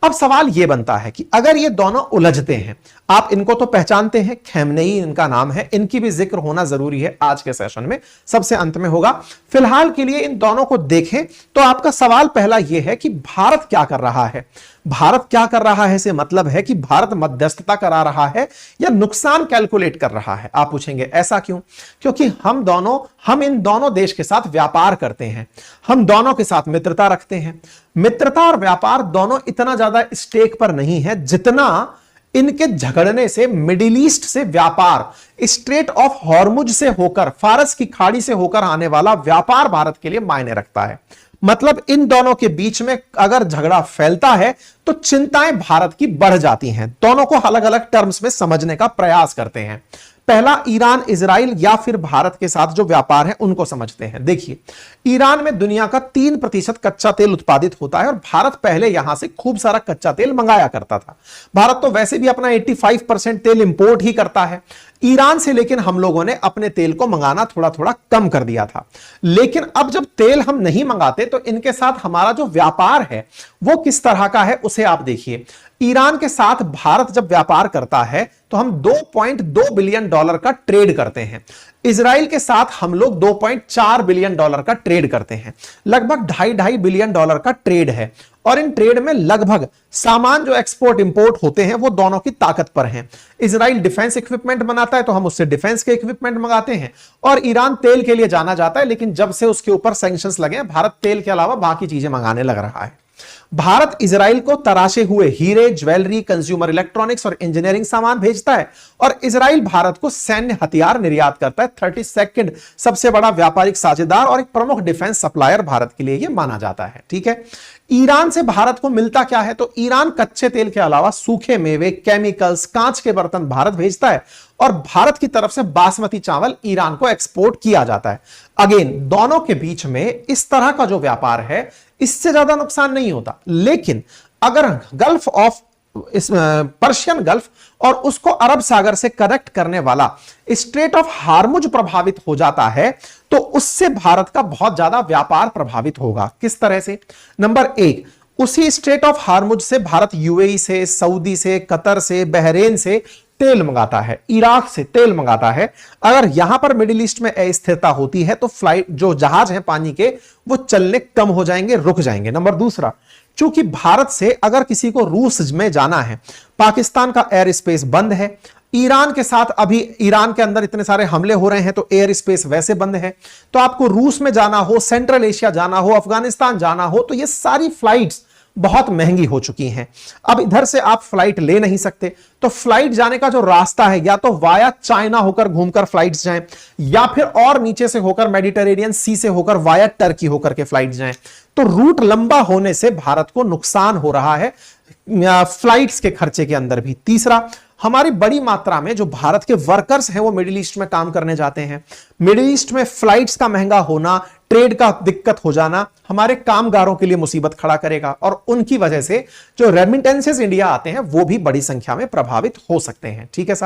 अब सवाल यह बनता है कि अगर ये दोनों उलझते हैं, आप इनको तो पहचानते हैं, खैमनेई इनका नाम है, इनकी भी जिक्र होना जरूरी है आज के सेशन में, सबसे अंत में होगा। फिलहाल के लिए इन दोनों को देखें तो आपका सवाल पहला यह है कि भारत क्या कर रहा है। भारत क्या कर रहा है से मतलब है कि भारत मध्यस्थता करा रहा है या नुकसान कैलकुलेट कर रहा है। आप पूछेंगे ऐसा क्यों? क्योंकि हम इन दोनों देश के साथ व्यापार करते हैं, हम दोनों के साथ मित्रता रखते हैं। मित्रता और व्यापार दोनों इतना ज्यादा स्टेक पर नहीं है जितना इनके झगड़ने से मिडिल ईस्ट से व्यापार, स्ट्रेट ऑफ हॉर्मुज से होकर, फारस की खाड़ी से होकर आने वाला व्यापार भारत के लिए मायने रखता है। मतलब इन दोनों के बीच में अगर झगड़ा फैलता है तो चिंताएं भारत की बढ़ जाती हैं। दोनों को अलग अलग टर्म्स में समझने का प्रयास करते हैं। पहला, ईरान इजराइल या फिर भारत के साथ जो व्यापार है उनको समझते हैं। देखिए, ईरान में दुनिया का 3% कच्चा तेल उत्पादित होता है और भारत पहले यहां से खूब सारा कच्चा तेल मंगाया करता था। भारत तो वैसे भी अपना 85% तेल इंपोर्ट ही करता है ईरान से, लेकिन हम लोगों ने अपने तेल को मंगाना थोड़ा थोड़ा कम कर दिया था। लेकिन अब जब तेल हम नहीं मंगाते तो इनके साथ हमारा जो व्यापार है वो किस तरह का है उसे आप देखिए। ईरान के साथ भारत जब व्यापार करता है तो हम $2.2 बिलियन का ट्रेड करते हैं। इजराइल के साथ हम लोग $2.4 बिलियन का ट्रेड करते हैं। लगभग $2.5 बिलियन का ट्रेड है और इन ट्रेड में लगभग सामान जो एक्सपोर्ट इंपोर्ट होते हैं वो दोनों की ताकत पर हैं। इजराइल डिफेंस इक्विपमेंट बनाता है तो हम उससे डिफेंस के इक्विपमेंट मंगाते हैं और ईरान तेल के लिए जाना जाता है, लेकिन जब से उसके ऊपर सैंक्शंस लगे भारत तेल के अलावा बाकी चीजें मंगाने लग रहा है। भारत इजराइल को तराशे हुए हीरे, ज्वेलरी, कंज्यूमर इलेक्ट्रॉनिक्स और इंजीनियरिंग सामान भेजता है और इजराइल भारत को सैन्य हथियार निर्यात करता है। 32nd सबसे बड़ा व्यापारिक साझेदार और एक प्रमुख डिफेंस सप्लायर भारत के लिए यह माना जाता है। ठीक है, ईरान से भारत को मिलता क्या है? तो ईरान कच्चे तेल के अलावा सूखे मेवे, केमिकल्स, कांच के बर्तन भारत भेजता है और भारत की तरफ से बासमती चावल ईरान को एक्सपोर्ट किया जाता है। अगेन, दोनों के बीच में इस तरह का जो व्यापार है इससे ज्यादा नुकसान नहीं होता, लेकिन अगर गल्फ ऑफ पर्शियन गल्फ और उसको अरब सागर से कनेक्ट करने वाला स्ट्रेट ऑफ हार्मुज प्रभावित हो जाता है तो उससे भारत का बहुत ज्यादा व्यापार प्रभावित होगा। किस तरह से? नंबर 1, उसी स्ट्रेट ऑफ हार्मुज से भारत यूएई से, सऊदी से, कतर से, बहरेन से तेल मंगाता है, इराक से तेल मंगाता है। अगर यहां पर मिडिल ईस्ट में अस्थिरता होती है तो फ्लाइट जो जहाज हैं पानी के वो चलने कम हो जाएंगे, रुक जाएंगे। नंबर 2, चूंकि भारत से अगर किसी को रूस में जाना है, पाकिस्तान का एयर स्पेस बंद है, ईरान के साथ अभी ईरान के अंदर इतने सारे हमले हो रहे हैं तो एयर स्पेस वैसे बंद है, तो आपको रूस में जाना हो, सेंट्रल एशिया जाना हो, अफगानिस्तान जाना हो तो ये सारी फ्लाइट्स बहुत महंगी हो चुकी हैं। अब इधर से आप फ्लाइट ले नहीं सकते, तो फ्लाइट जाने का जो रास्ता है या तो वाया चाइना होकर घूमकर फ्लाइट्स जाएं या फिर और नीचे से होकर मेडिटेरेनियन सी से होकर वाया टर्की होकर के फ्लाइट जाएं। तो रूट लंबा होने से भारत को नुकसान हो रहा है फ्लाइट्स के खर्चे के अंदर भी। तीसरा, हमारी बड़ी मात्रा में जो भारत के वर्कर्स हैं वो मिडिल ईस्ट में काम करने जाते हैं। मिडिल ईस्ट में फ्लाइट्स का महंगा होना, ट्रेड का दिक्कत हो जाना हमारे कामगारों के लिए मुसीबत खड़ा करेगा और उनकी वजह से जो रेमिटेंसेस इंडिया आते हैं वो भी बड़ी संख्या में प्रभावित हो सकते हैं। ठीक है साहब।